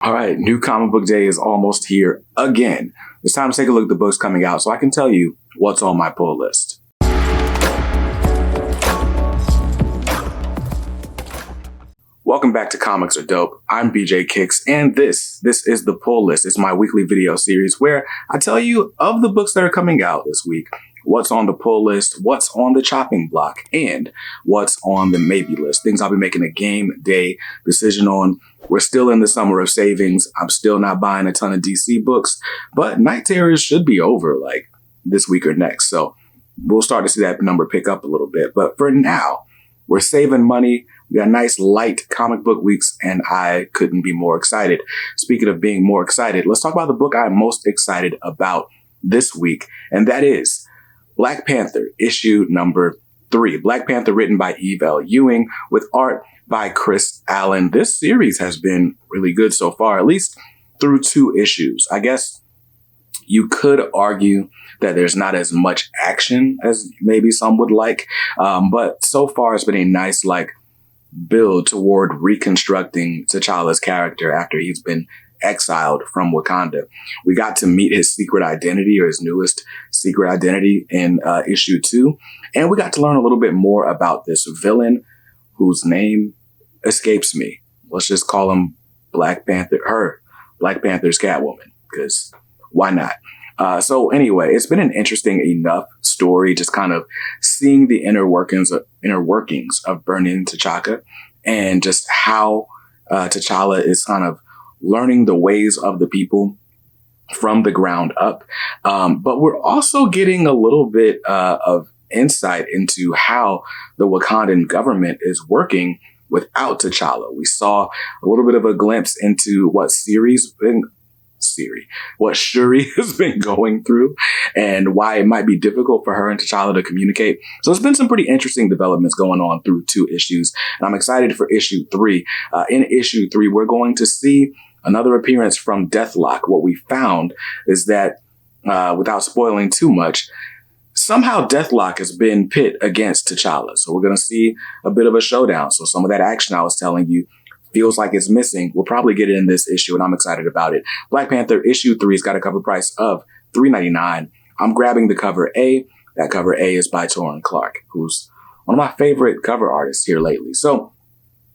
All right, new comic book day is almost here again. It's time to take a look at the books coming out so I can tell you what's on my pull list. Welcome back to Comics Are Dope. I'm BJ Kicks, and this is the pull list. It's my weekly video series where I tell you of the books that are coming out this week, what's on the pull list, what's on the chopping block, and what's on the maybe list. Things I'll be making a game day decision on. We're still in the summer of savings. I'm still not buying a ton of DC books, but Night Terrors should be over like this week or next. So we'll start to see that number pick up a little bit. But for now, we're saving money. We got nice light comic book weeks, and I couldn't be more excited. Speaking of being more excited, let's talk about the book I'm most excited about this week, and that is Black Panther, issue number 3. Black Panther, written by Eve L. Ewing, with art by Chris Allen. This series has been really good so far, at least through 2 issues. I guess you could argue that there's not as much action as maybe some would like, but so far it's been a nice build toward reconstructing T'Challa's character after he's been exiled from Wakanda. We got to meet his secret identity, or his newest secret identity, in issue 2. And we got to learn a little bit more about this villain whose name escapes me. Let's just call him Black Panther, Black Panther's Catwoman, because why not? So anyway, it's been an interesting enough story, just kind of seeing the inner workings of Burning T'Chaka, and just how T'Challa is kind of learning the ways of the people from the ground up. But we're also getting a little bit of insight into how the Wakandan government is working without T'Challa. We saw a little bit of a glimpse into what Shuri has been going through and why it might be difficult for her and T'Challa to communicate. So there's been some pretty interesting developments going on through 2 issues, and I'm excited for issue 3. In issue 3, we're going to see another appearance from Deathlock. What we found is that, without spoiling too much, somehow Deathlock has been pit against T'Challa. So we're going to see a bit of a showdown. So some of that action I was telling you feels like it's missing. We'll probably get it in this issue, and I'm excited about it. Black Panther issue 3's got a cover price of $3.99. I'm grabbing the cover A. That cover A is by Torrin Clark, who's one of my favorite cover artists here lately. So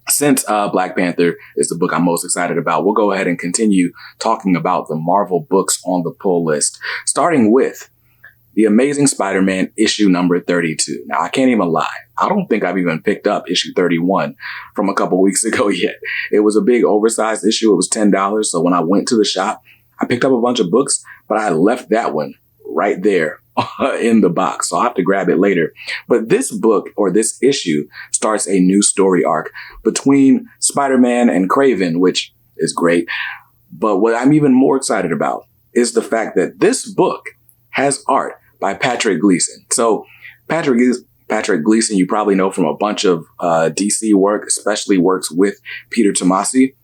since Black Panther is the book I'm most excited about, we'll go ahead and continue talking about the Marvel books on the pull list, starting with The Amazing Spider-Man issue number 32. Now, I can't even lie. I don't think I've even picked up issue 31 from a couple weeks ago yet. It was a big oversized issue. It was $10. So when I went to the shop, I picked up a bunch of books, but I left that one right there in the box. So I'll have to grab it later. But this book, or this issue, starts a new story arc between Spider-Man and Kraven, which is great. But what I'm even more excited about is the fact that this book has art by Patrick Gleason. So Patrick Gleason, you probably know from a bunch of DC work, especially works with Peter Tomasi.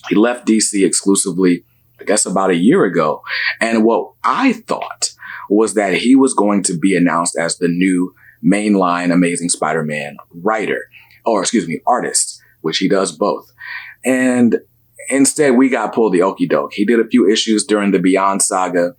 He left DC exclusively, I guess, about a year ago. And what I thought was that he was going to be announced as the new mainline Amazing Spider-Man artist, which he does both. And instead, we got pulled the okie doke. He did a few issues during the Beyond saga,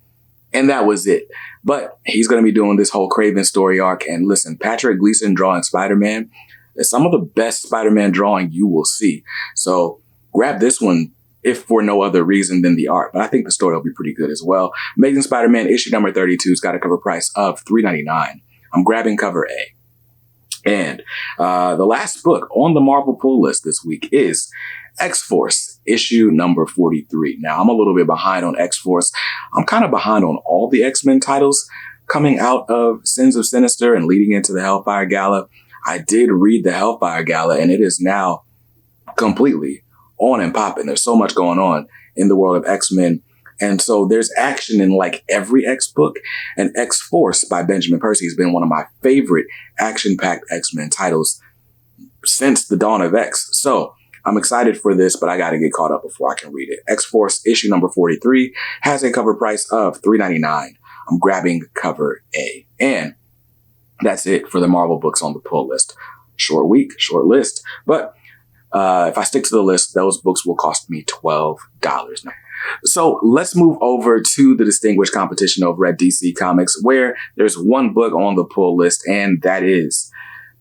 and that was it. But he's going to be doing this whole Kraven story arc. And listen, Patrick Gleason drawing Spider-Man is some of the best Spider-Man drawing you will see. So grab this one, if for no other reason than the art. But I think the story will be pretty good as well. Amazing Spider-Man issue number 32's got a cover price of $3.99. I'm grabbing cover A. And the last book on the Marvel pull list this week is X-Force, issue number 43. Now, I'm a little bit behind on X-Force. I'm kind of behind on all the X-Men titles coming out of Sins of Sinister and leading into the Hellfire Gala. I did read the Hellfire Gala, and it is now completely on and popping. There's so much going on in the world of X-Men. And so there's action in like every X book. And X-Force by Benjamin Percy has been one of my favorite action-packed X-Men titles since the dawn of X. So I'm excited for this, but I got to get caught up before I can read it. X-Force issue number 43 has a cover price of $3.99. I'm grabbing cover A. And that's it for the Marvel books on the pull list. Short week, short list. But If I stick to the list, those books will cost me $12. So let's move over to the distinguished competition over at DC Comics, where there's one book on the pull list, and that is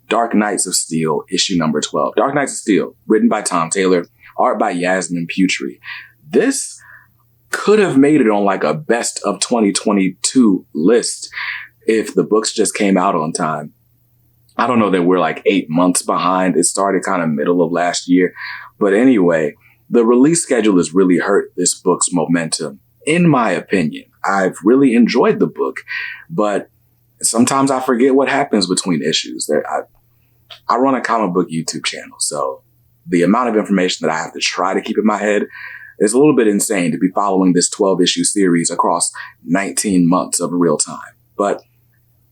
Dark Knights of Steel, issue number 12. Dark Knights of Steel, written by Tom Taylor, art by Yasmin Putri. This could have made it on like a best of 2022 list if the books just came out on time. I don't know that we're like 8 months behind. It started kind of middle of last year. But anyway, the release schedule has really hurt this book's momentum, in my opinion. I've really enjoyed the book, but sometimes I forget what happens between issues. I run a comic book YouTube channel, so the amount of information that I have to try to keep in my head is a little bit insane to be following this 12-issue series across 19 months of real time. But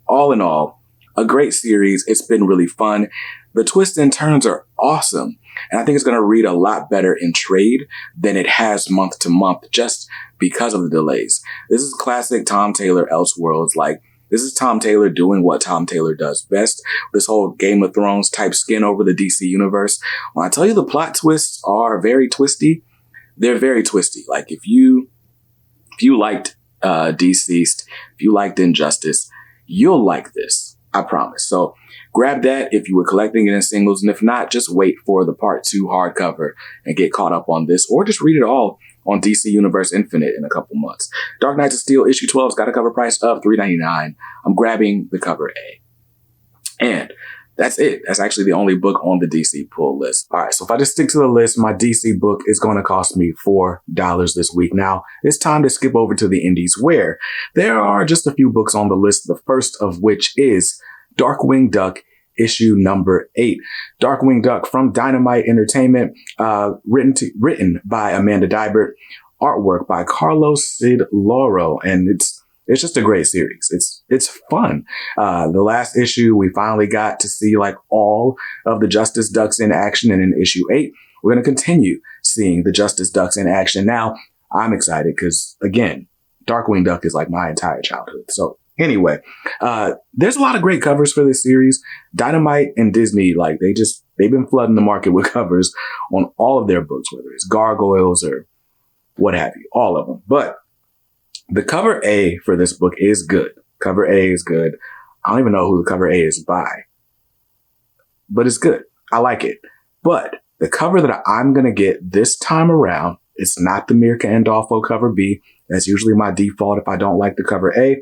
all in all, a great series. It's been really fun. The twists and turns are awesome. And I think it's going to read a lot better in trade than it has month to month just because of the delays. This is classic Tom Taylor Elseworlds. Like, this is Tom Taylor doing what Tom Taylor does best. This whole Game of Thrones type skin over the DC universe. When I tell you the plot twists are very twisty, they're very twisty. Like, if you liked Deceased, if you liked Injustice, you'll like this. I promise. So grab that if you were collecting it in singles, and if not, just wait for the part 2 hardcover and get caught up on this, or just read it all on DC Universe Infinite in a couple months. Dark Knights of Steel issue 12's got a cover price of $3.99. I'm grabbing the cover A. And that's it. That's actually the only book on the DC pull list. All right, so if I just stick to the list, my DC book is going to cost me $4 this week. Now, it's time to skip over to the indies, where there are just a few books on the list, the first of which is Darkwing Duck, issue number 8. Darkwing Duck from Dynamite Entertainment, written by Amanda Dibert, artwork by Carlos Sid Loro, and it's just a great series. It's fun. The last issue, we finally got to see like all of the Justice Ducks in action, and in issue 8, we're going to continue seeing the Justice Ducks in action. Now, I'm excited because, again, Darkwing Duck is like my entire childhood. So anyway, there's a lot of great covers for this series. Dynamite and Disney, like they've been flooding the market with covers on all of their books, whether it's Gargoyles or what have you, all of them. But the cover A for this book is good. Cover A is good. I don't even know who the cover A is by, but it's good. I like it. But the cover that I'm going to get this time around, it's not the Mirka Andolfo cover B. That's usually my default if I don't like the cover A.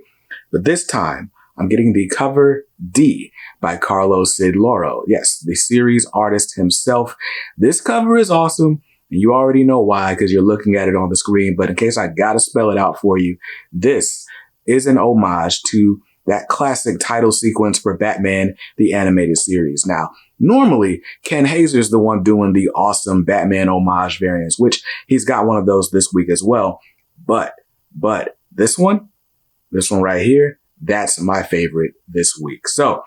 But this time, I'm getting the cover D by Carlos Sid Loro. Yes, the series artist himself. This cover is awesome. And you already know why, because you're looking at it on the screen. But in case I gotta spell it out for you, this is an homage to that classic title sequence for Batman, the animated series. Now, normally, Ken Hazer's the one doing the awesome Batman homage variants, which he's got one of those this week as well. But this one right here, that's my favorite this week. So,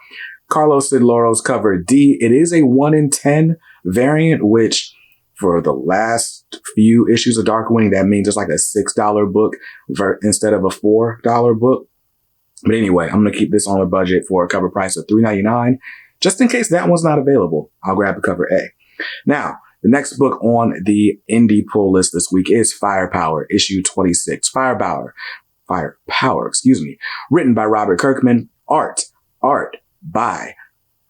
Carlos Sid Loro's cover D, it is a 1 in 10 variant, which for the last few issues of Darkwing, that means it's like a $6 book instead of a $4 book. But anyway, I'm going to keep this on a budget for a cover price of $3.99. Just in case that one's not available, I'll grab the cover A. Now, the next book on the indie pull list this week is Firepower, issue 26. Firepower, written by Robert Kirkman, art by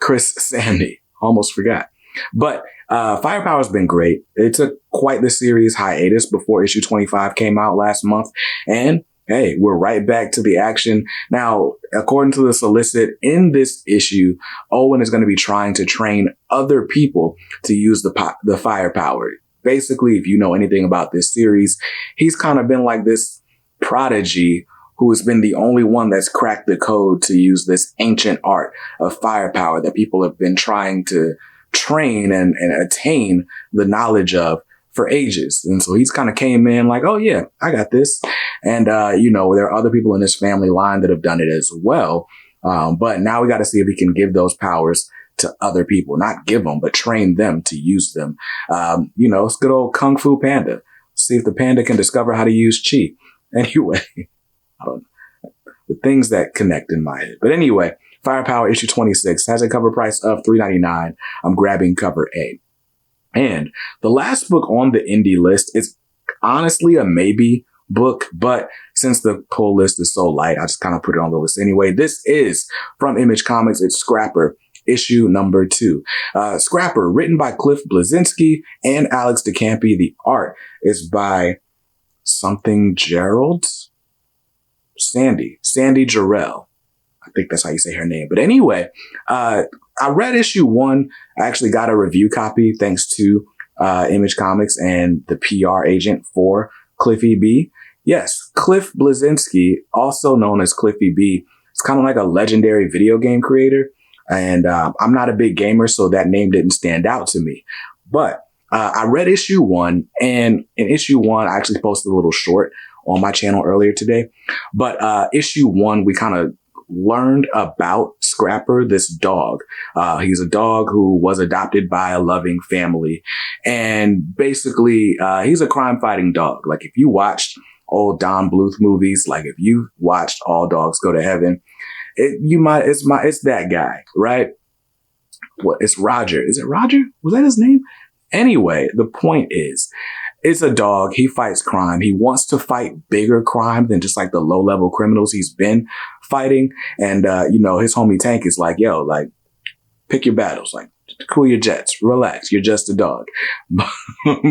Chris Samney. Almost forgot. But Firepower's been great. It took quite the series hiatus before issue 25 came out last month. And hey, we're right back to the action. Now, according to the solicit, in this issue, Owen is going to be trying to train other people to use the firepower. Basically, if you know anything about this series, he's kind of been like this prodigy who has been the only one that's cracked the code to use this ancient art of firepower that people have been trying to train and attain the knowledge of for ages. And so he's kind of came in like, oh yeah, I got this. And, there are other people in his family line that have done it as well. But now we got to see if he can give those powers to other people, not give them, but train them to use them. It's good old Kung Fu Panda. See if the panda can discover how to use chi. Anyway, I don't know. The things that connect in my head. But anyway, Firepower issue 26 has a cover price of $3.99. I'm grabbing cover A. And the last book on the indie list is honestly a maybe book, but since the pull list is so light, I just kind of put it on the list anyway. This is from Image Comics. It's Scrapper, issue number 2. Scrapper, written by Cliff Bleszinski and Alex DeCampi. The art is by something Gerald? Sandy Jarrell. I think that's how you say her name. But anyway, I read issue 1. I actually got a review copy thanks to Image Comics and the PR agent for Cliffy B. Yes, Cliff Bleszinski, also known as Cliffy B. It's kind of like a legendary video game creator. And I'm not a big gamer, so that name didn't stand out to me. But I read issue 1, and in issue 1, I actually posted a little short on my channel earlier today. But issue 1, we kind of learned about Scrapper, this dog. He's a dog who was adopted by a loving family. And basically, he's a crime-fighting dog. Like, if you watched old Don Bluth movies, like if you watched All Dogs Go to Heaven, it's that guy, right? What? It's Roger. Is it Roger? Was that his name? Anyway, the point is, it's a dog. He fights crime. He wants to fight bigger crime than just like the low level criminals he's been fighting. And, his homie Tank is like, yo, like, pick your battles, like, cool your jets, relax. You're just a dog.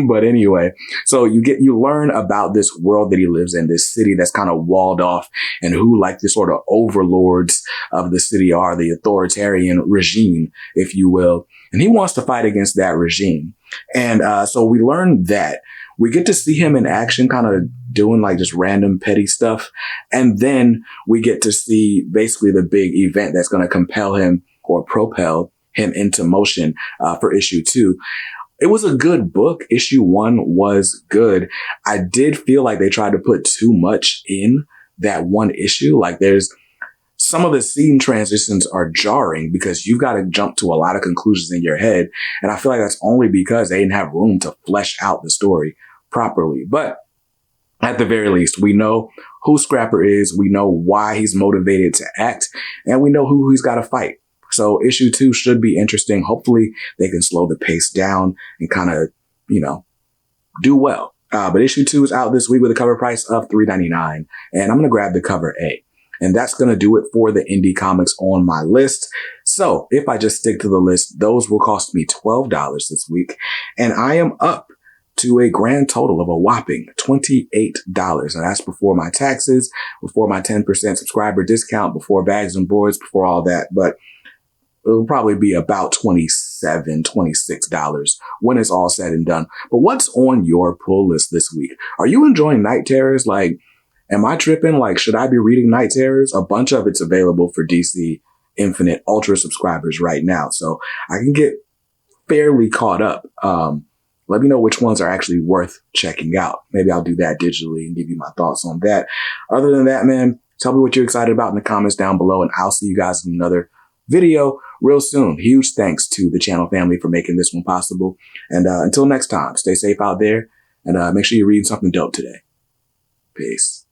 But anyway, so you learn about this world that he lives in, this city that's kind of walled off, and who like the sort of overlords of the city are, the authoritarian regime, if you will. And he wants to fight against that regime. And so we learn that. We get to see him in action, kind of doing like just random petty stuff. And then we get to see basically the big event that's going to compel him or propel him into motion for issue 2. It was a good book. Issue 1 was good. I did feel like they tried to put too much in that one issue. Like there's some of the scene transitions are jarring because you've got to jump to a lot of conclusions in your head. And I feel like that's only because they didn't have room to flesh out the story properly. But at the very least, we know who Scrapper is. We know why he's motivated to act, and we know who he's got to fight. So issue 2 should be interesting. Hopefully they can slow the pace down and kind of, do well. But issue 2 is out this week with a cover price of $3.99. And I'm going to grab the cover A. And that's going to do it for the indie comics on my list. So if I just stick to the list, those will cost me $12 this week. And I am up to a grand total of a whopping $28. And that's before my taxes, before my 10% subscriber discount, before bags and boards, before all that. But it'll probably be about $27, $26 when it's all said and done. But what's on your pull list this week? Are you enjoying Night Terrors? Like, am I tripping? Like, should I be reading Night Terrors? A bunch of it's available for DC Infinite Ultra subscribers right now. So I can get fairly caught up. Let me know which ones are actually worth checking out. Maybe I'll do that digitally and give you my thoughts on that. Other than that, man, tell me what you're excited about in the comments down below, and I'll see you guys in another video real soon. Huge thanks to the channel family for making this one possible. And until next time, stay safe out there, and make sure you're reading something dope today. Peace.